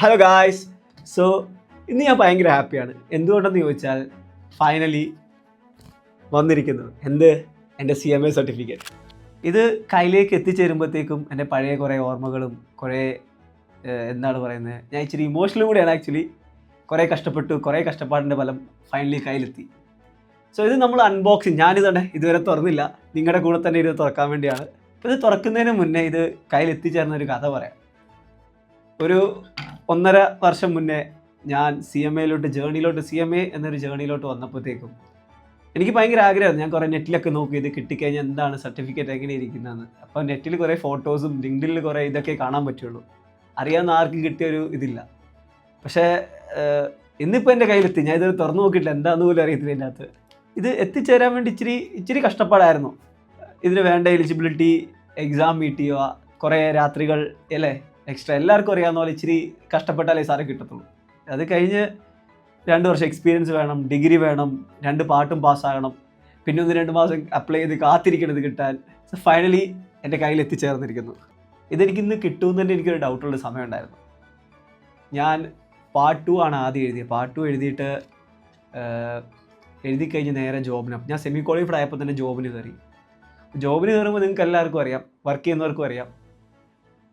Hello guys. So ഇന്ന് ഞാൻ ഭയങ്കര ഹാപ്പിയാണ്. എന്തുകൊണ്ടെന്ന് ചോദിച്ചാൽ ഫൈനലി വന്നിരിക്കുന്നത് എൻ്റെ CMA സർട്ടിഫിക്കറ്റ്. ഇത് കയ്യിലേക്ക് എത്തിച്ചേരുമ്പോഴത്തേക്കും എൻ്റെ പഴയ കുറേ ഓർമ്മകളും കുറേ എന്താണ് പറയുന്നത്, ഞാൻ ഇച്ചിരി ഇമോഷണലും കൂടിയാണ് ആക്ച്വലി. കുറേ കഷ്ടപ്പെട്ടു, കുറേ കഷ്ടപ്പാടിൻ്റെ ഫലം ഫൈനലി കയ്യിലെത്തി. സോ ഇത് നമ്മൾ അൺബോക്സിങ്, ഞാനിതന്നെ ഇതുവരെ തുറന്നില്ല, നിങ്ങളുടെ കൂടെ തന്നെ ഇത് തുറക്കാൻ വേണ്ടിയാണ്. അപ്പോൾ ഇത് തുറക്കുന്നതിന് മുന്നേ ഇത് കയ്യിലെത്തിച്ചേർന്ന ഒരു കഥ പറയാം. ഒരു 1.5 വർഷം മുന്നേ ഞാൻ CMA എന്നൊരു ജേർണിയിലോട്ട് വന്നപ്പോഴത്തേക്കും എനിക്ക് ഭയങ്കര ആഗ്രഹമായിരുന്നു. ഞാൻ കുറേ നെറ്റിലൊക്കെ നോക്കി ഇത് കിട്ടിക്കഴിഞ്ഞാൽ എന്താണ് സർട്ടിഫിക്കറ്റ് എങ്ങനെ ഇരിക്കുന്നതെന്ന്. അപ്പോൾ നെറ്റിൽ കുറേ ഫോട്ടോസും ലിങ്ക്ഡിനിൽ കുറേ ഇതൊക്കെ കാണാൻ പറ്റുള്ളൂ, അറിയാവുന്ന ആർക്കും കിട്ടിയൊരു ഇതില്ല. പക്ഷേ ഇന്നിപ്പോൾ എൻ്റെ കയ്യിലെത്തി. ഞാൻ ഇതൊരു തുറന്നു നോക്കിയിട്ടില്ല, എന്താണെന്ന് പോലും അറിയത്തില്ല. ഇതിൻ്റെ അകത്ത് ഇത് എത്തിച്ചേരാൻ വേണ്ടി ഇച്ചിരി കഷ്ടപ്പാടായിരുന്നു. ഇതിന് വേണ്ട എലിജിബിലിറ്റി, എക്സാം മീറ്റ് ചെയ്യുക, കുറേ രാത്രികൾ അല്ലേ, എക്സ്ട്രാ എല്ലാവർക്കും അറിയാവുന്ന പോലെ ഇച്ചിരി കഷ്ടപ്പെട്ടാലേ സാറ് കിട്ടത്തുള്ളൂ. അത് കഴിഞ്ഞ് 2 വർഷം എക്സ്പീരിയൻസ് വേണം, ഡിഗ്രി വേണം, 2 പാട്ടും പാസ്സാകണം, പിന്നെ 1-2 മാസം അപ്ലൈ ചെയ്ത് കാത്തിരിക്കണത് കിട്ടാൻ. സോ ഫൈനലി എൻ്റെ കയ്യിൽ എത്തിച്ചേർന്നിരിക്കുന്നു. ഇതെനിക്കിന്ന് കിട്ടുമെന്ന് തന്നെ എനിക്കൊരു ഡൗട്ടുള്ള സമയം ഉണ്ടായിരുന്നു. ഞാൻ പാർട്ട് 2 ആണ് ആദ്യം എഴുതിയത്. പാർട്ട് 2 എഴുതിയിട്ട് എഴുതി കഴിഞ്ഞ് നേരെ ജോബിന്, ഞാൻ സെമി ക്വാളിഫൈഡ് ആയപ്പോൾ തന്നെ ജോബിന് കയറുമ്പോൾ നിങ്ങൾക്ക് എല്ലാവർക്കും അറിയാം, വർക്ക് ചെയ്യുന്നവർക്കും അറിയാം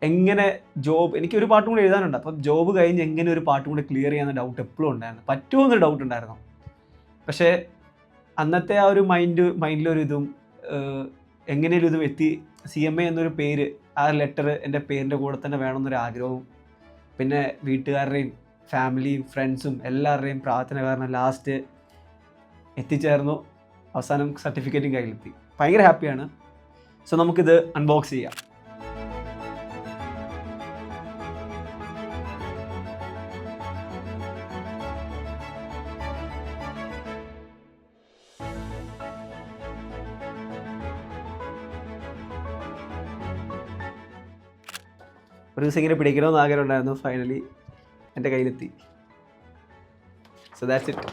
എങ്ങനെ ജോബ്, എനിക്കൊരു പാട്ടും കൂടി എഴുതാനുണ്ട്. അപ്പം ജോബ് കഴിഞ്ഞ് എങ്ങനെ ഒരു പാട്ടും കൂടി ക്ലിയർ ചെയ്യാവുന്ന ഡൗട്ട് എപ്പോഴും ഉണ്ടായിരുന്നു. പറ്റുമോ എന്നൊരു ഡൗട്ട് ഉണ്ടായിരുന്നു. പക്ഷേ അന്നത്തെ ആ ഒരു മൈൻഡിലൊരു ഇതും എങ്ങനെയൊരു ഇതും എത്തി. CMA എന്നൊരു പേര്, ആ ലെറ്റർ എൻ്റെ പേരിൻ്റെ കൂടെ തന്നെ വേണമെന്നൊരു ആഗ്രഹവും, പിന്നെ വീട്ടുകാരുടെയും ഫാമിലിയും ഫ്രണ്ട്സും എല്ലാവരുടെയും പ്രാർത്ഥന കാരണം ലാസ്റ്റ് എത്തിച്ചേർന്നു. അവസാനം സർട്ടിഫിക്കറ്റും കയ്യിലെത്തി. ഭയങ്കര ഹാപ്പിയാണ്. സോ നമുക്കിത് അൺബോക്സ് ചെയ്യാം. ഒരു ദിവസം ഇങ്ങനെ പിടിക്കണമെന്ന് ആഗ്രഹം ഉണ്ടായിരുന്നു. ഫൈനലി എൻ്റെ കയ്യിലെത്തി. So that's it.